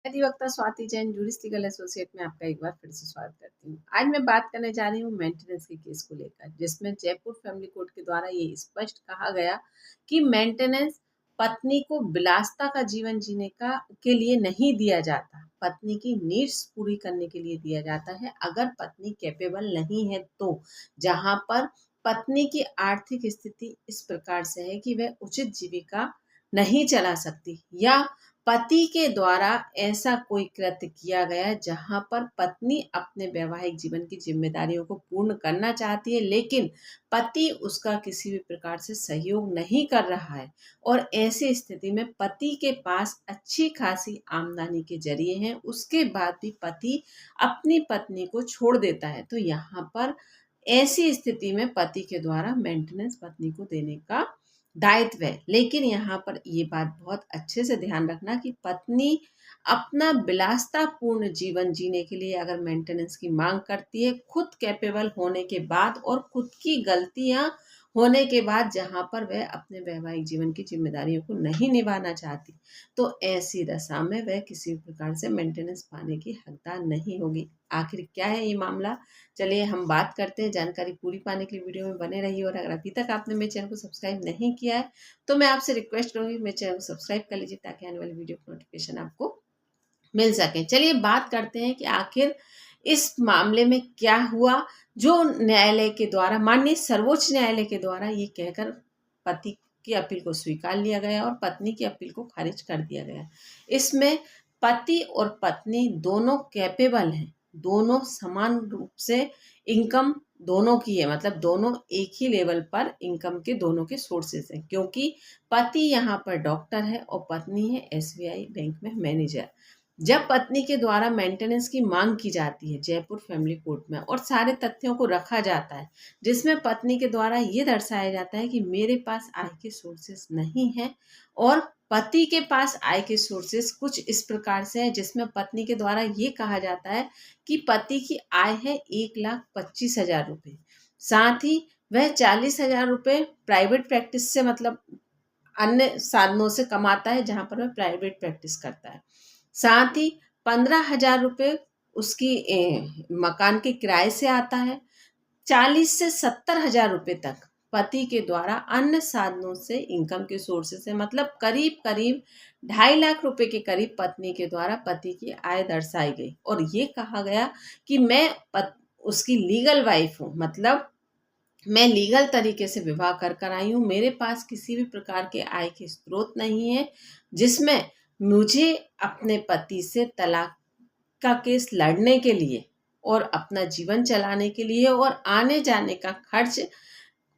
अधिवक्ता Swati Jain juris legal associate में आपका एक बार फिर से स्वागत करती हूँ। आज मैं बात करने जा रही हूँ मेंटेनेंस के केस को लेकर, जिसमें जयपुर फैमिली कोर्ट के द्वारा ये स्पष्ट कहा गया कि मेंटेनेंस पत्नी को विलासिता का जीवन जीने का के लिए नहीं दिया जाता, पत्नी की नीड्स पूरी करने के लिए दिया जाता है। अगर पत्नी कैपेबल नहीं है तो जहाँ पर पत्नी की आर्थिक स्थिति इस प्रकार से है कि वह उचित जीविका नहीं चला सकती, या पति के द्वारा ऐसा कोई कृत्य किया गया जहां पर पत्नी अपने वैवाहिक जीवन की जिम्मेदारियों को पूर्ण करना चाहती है, लेकिन पति उसका किसी भी प्रकार से सहयोग नहीं कर रहा है, और ऐसी स्थिति में पति के पास अच्छी खासी आमदनी के जरिए हैं, उसके बाद भी पति अपनी पत्नी को छोड़ देता है, तो यहाँ पर ऐसी स्थिति में पति के द्वारा मेंटेनेंस पत्नी को देने का दायित्व है। लेकिन यहाँ पर ये बात बहुत अच्छे से ध्यान रखना कि पत्नी अपना विलासितापूर्ण जीवन जीने के लिए अगर मेंटेनेंस की मांग करती है, खुद कैपेबल होने के बाद और खुद की गलतियां होने के बाद, जहाँ पर वह अपने वैवाहिक जीवन की जिम्मेदारियों को नहीं निभाना चाहती, तो ऐसी दशा में वह किसी भी प्रकार से मेंटेनेंस पाने की हकदार नहीं होगी। आखिर क्या है ये मामला, चलिए हम बात करते हैं। जानकारी पूरी पाने के लिए वीडियो में बने रहिए, और अगर अभी तक आपने मेरे चैनल को सब्सक्राइब नहीं किया है तो मैं आपसे रिक्वेस्ट करूंगी मेरे चैनल को सब्सक्राइब कर लीजिए, ताकि आने वाली वीडियो की नोटिफिकेशन आपको मिल सके। चलिए बात करते हैं कि आखिर इस मामले में क्या हुआ, जो न्यायालय के द्वारा, माननीय सर्वोच्च न्यायालय के द्वारा ये कहकर पति की अपील को स्वीकार लिया गया और पत्नी की अपील को खारिज कर दिया गया। इसमें पति और पत्नी दोनों कैपेबल हैं, दोनों समान रूप से इनकम दोनों की है, मतलब दोनों एक ही लेवल पर इनकम के दोनों के सोर्सेस हैं, क्योंकि पति यहाँ पर डॉक्टर है और पत्नी है एसबीआई बैंक में मैनेजर। जब पत्नी के द्वारा मेंटेनेंस की मांग की जाती है जयपुर फैमिली कोर्ट में, और सारे तथ्यों को रखा जाता है, जिसमें पत्नी के द्वारा ये दर्शाया जाता है कि मेरे पास आय के सोर्सेस नहीं है, और पति के पास आय के सोर्सेस कुछ इस प्रकार से है, जिसमें पत्नी के द्वारा ये कहा जाता है कि पति की आय है 1,25,000 रुपये, साथ ही वह 40,000 रुपये प्राइवेट प्रैक्टिस से, मतलब अन्य साधनों से कमाता है, जहाँ पर वह प्राइवेट प्रैक्टिस करता है। साथ ही 15,000 रुपये उसकी मकान के किराए से आता है। 40 से 70,000 रुपये तक पति के द्वारा अन्य साधनों से इनकम के सोर्सेस से, मतलब करीब करीब 2.5 लाख रुपए के करीब पत्नी के द्वारा पति की आय दर्शाई गई, और ये कहा गया कि मैं उसकी लीगल वाइफ हूँ, मतलब मैं लीगल तरीके से विवाह कर आई हूँ, मेरे पास किसी भी प्रकार के आय के स्रोत नहीं है, जिसमें मुझे अपने पति से तलाक का केस लड़ने के लिए और अपना जीवन चलाने के लिए और आने जाने का खर्च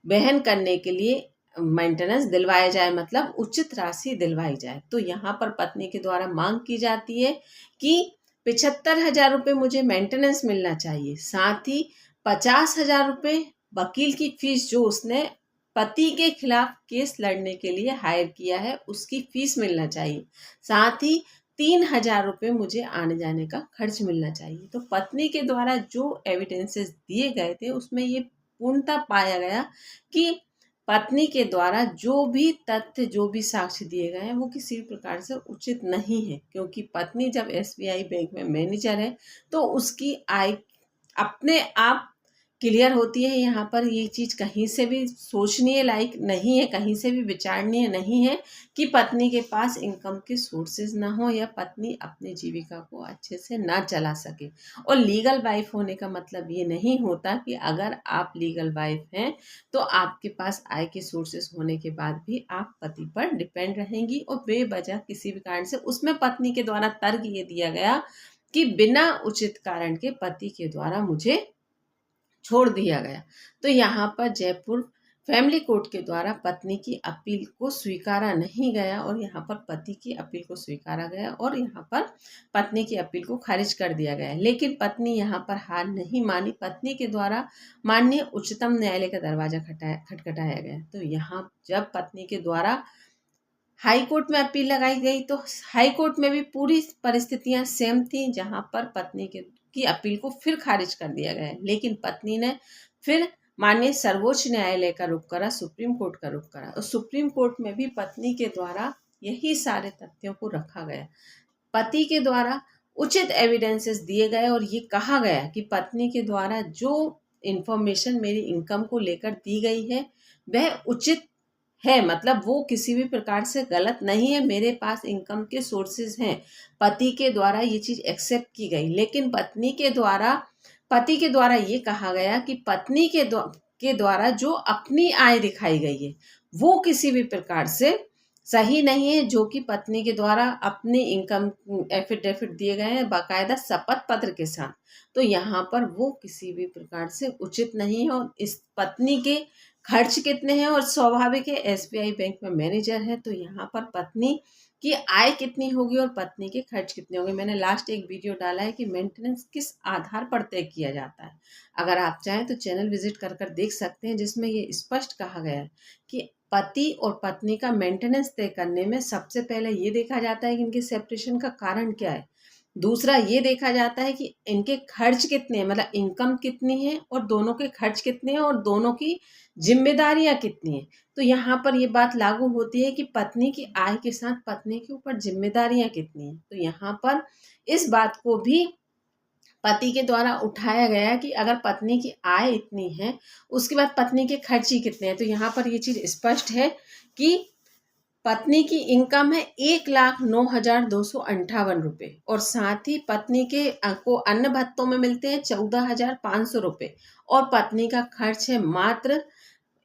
वहन करने के लिए मेंटेनेंस दिलवाया जाए, मतलब उचित राशि दिलवाई जाए। तो यहाँ पर पत्नी के द्वारा मांग की जाती है कि 75,000 रुपये मुझे मेंटेनेंस मिलना चाहिए, साथ ही 50,000 रुपये वकील की फीस जो उसने पति के खिलाफ केस लड़ने के लिए हायर किया है उसकी फीस मिलना चाहिए, साथ ही 3,000 रुपये मुझे आने जाने का खर्च मिलना चाहिए। तो पत्नी के द्वारा जो एविडेंसेस दिए गए थे उसमें ये पूर्णतः पाया गया कि पत्नी के द्वारा जो भी तथ्य, जो भी साक्ष्य दिए गए हैं वो किसी भी प्रकार से उचित नहीं है, क्योंकि पत्नी जब एसबीआई बैंक में मैनेजर है तो उसकी आय अपने आप क्लियर होती है। यहाँ पर ये चीज़ कहीं से भी सोचनीय लायक नहीं है, कहीं से भी विचारणीय नहीं है कि पत्नी के पास इनकम के सोर्सेज ना हो या पत्नी अपनी जीविका को अच्छे से ना चला सके। और लीगल वाइफ होने का मतलब ये नहीं होता कि अगर आप लीगल वाइफ हैं तो आपके पास आय के सोर्सेज होने के बाद भी आप पति पर डिपेंड रहेंगी और बेवजह किसी भी कारण से। उसमें पत्नी के द्वारा तर्क ये दिया गया कि बिना उचित कारण के पति के द्वारा मुझे छोड़ दिया गया। तो यहाँ पर जयपुर फैमिली कोर्ट के द्वारा पत्नी की अपील को स्वीकारा नहीं गया, और यहाँ पर पति की अपील को स्वीकारा गया, और यहाँ पर पत्नी की अपील को खारिज कर दिया गया। लेकिन पत्नी यहाँ पर हार नहीं मानी, पत्नी के द्वारा माननीय उच्चतम न्यायालय का दरवाजा खटखटाया गया। तो यहाँ जब पत्नी के द्वारा हाई कोर्ट में अपील लगाई गई तो हाई कोर्ट में भी पूरी परिस्थितियां सेम थी, जहां पर पत्नी की अपील को फिर खारिज कर दिया गया। लेकिन पत्नी ने फिर माननीय सर्वोच्च न्यायालय का रुख करा, सुप्रीम कोर्ट का रुख करा, और सुप्रीम कोर्ट में भी पत्नी के द्वारा यही सारे तथ्यों को रखा गया। पति के द्वारा उचित एविडेंसेस दिए गए और ये कहा गया कि पत्नी के द्वारा जो इंफॉर्मेशन मेरी इनकम को लेकर दी गई है वह उचित है, मतलब वो किसी भी प्रकार से गलत नहीं है, मेरे पास इनकम के सोर्सेज हैं, पति के द्वारा ये चीज एक्सेप्ट की गई। लेकिन पति के द्वारा ये कहा गया कि पत्नी के द्वारा जो अपनी आय दिखाई गई है वो किसी भी प्रकार से सही नहीं है, जो कि पत्नी के द्वारा अपनी इनकम एफिडेविट दिए गए हैं बाकायदा शपथ पत्र के साथ। तो यहाँ पर वो किसी भी प्रकार से उचित नहीं है। और इस पत्नी के खर्च कितने हैं, और स्वाभाविक है एसबीआई बैंक में मैनेजर है, तो यहाँ पर पत्नी की आय कितनी होगी और पत्नी के खर्च कितने होंगे। मैंने लास्ट एक वीडियो डाला है कि मेंटेनेंस किस आधार पर तय किया जाता है, अगर आप चाहें तो चैनल विजिट कर कर देख सकते हैं, जिसमें ये स्पष्ट कहा गया है कि पति और पत्नी का मेंटेनेंस तय करने में सबसे पहले ये देखा जाता है कि इनके सेपरेशन का कारण क्या है। दूसरा ये देखा जाता है कि इनके खर्च कितने हैं, मतलब इनकम कितनी है और दोनों के खर्च कितने हैं और दोनों की जिम्मेदारियां कितनी हैं। तो यहाँ पर ये बात लागू होती है कि पत्नी की आय के साथ पत्नी के ऊपर जिम्मेदारियां कितनी हैं। तो यहाँ पर इस बात को भी पति के द्वारा उठाया गया कि अगर पत्नी की आय इतनी है उसके बाद पत्नी के खर्च ही कितने हैं। तो यहाँ पर ये चीज स्पष्ट है कि पत्नी की इनकम है 1,09,258 रुपये और साथ ही पत्नी के को अन्न भत्तों में मिलते हैं 14,500 रुपये और पत्नी का खर्च है मात्र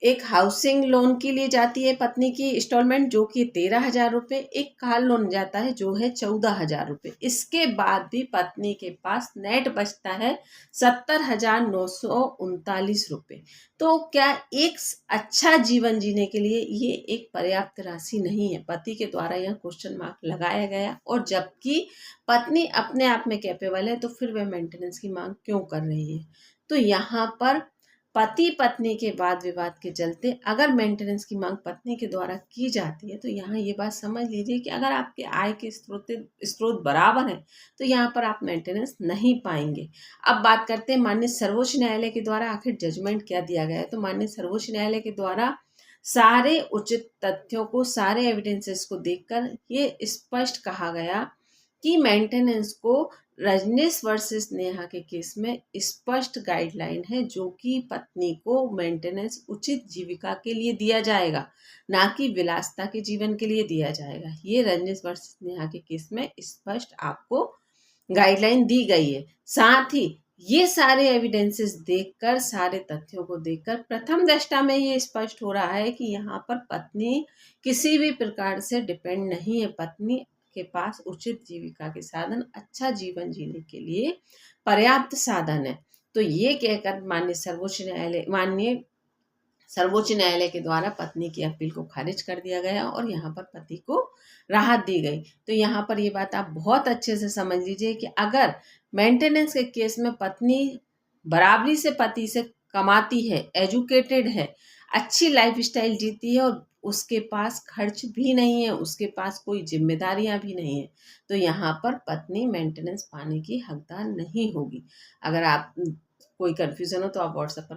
एक हाउसिंग लोन के लिए जाती है पत्नी की इंस्टॉलमेंट जो कि 13,000 रुपये, एक कार लोन जाता है जो है 14,000 रुपये। इसके बाद भी पत्नी के पास नेट बचता है 70,939 रुपये। तो क्या एक अच्छा जीवन जीने के लिए ये एक पर्याप्त राशि नहीं है? पति के द्वारा यह क्वेश्चन मार्क लगाया गया। और जबकि पत्नी अपने आप में कैपेबल है तो फिर वह मेंटेनेंस की मांग क्यों कर रही है? तो यहाँ पर पति पत्नी के वाद विवाद के चलते अगर मेंटेनेंस की मांग पत्नी के द्वारा की जाती है तो यहाँ ये बात समझ लीजिए कि अगर आपके आय के स्रोत बराबर हैं तो यहाँ पर आप मेंटेनेंस नहीं पाएंगे। अब बात करते हैं माननीय सर्वोच्च न्यायालय के द्वारा आखिर जजमेंट क्या दिया गया है। तो माननीय सर्वोच्च न्यायालय के द्वारा सारे उचित तथ्यों को, सारे एविडेंसेस को देखकर ये स्पष्ट कहा गया कि मेंटेनेंस को रजनीश वर्सेस नेहा के केस में स्पष्ट गाइडलाइन है जो कि पत्नी को मेंटेनेंस उचित जीविका के लिए दिया जाएगा, ना कि विलासिता के जीवन के लिए दिया जाएगा। ये रजनीश वर्सेस नेहा के केस में स्पष्ट आपको गाइडलाइन दी गई है। साथ ही ये सारे एविडेंसेस देखकर, सारे तथ्यों को देखकर प्रथम दृष्टा में ये स्पष्ट हो रहा है कि यहाँ पर पत्नी किसी भी प्रकार से डिपेंड नहीं है। पत्नी के पास उचित जीविका के साधन, अच्छा जीवन जीने के लिए पर्याप्त साधन है। तो ये कहकर माननीय सर्वोच्च न्यायालय के द्वारा पत्नी की अपील को खारिज कर दिया गया और यहाँ पर पति को राहत दी गई। तो यहाँ पर ये बात आप बहुत अच्छे से समझ लीजिए कि अगर मेंटेनेंस के केस में पत्नी बराबरी से पति से कमाती है, एजुकेटेड है, अच्छी लाइफस्टाइल जीती है और उसके पास खर्च भी नहीं है, उसके पास कोई जिम्मेदारियां भी नहीं है, तो यहाँ पर पत्नी मेंटेनेंस पाने की हकदार नहीं होगी। अगर आप कोई कंफ्यूजन हो तो आप व्हाट्सएप पर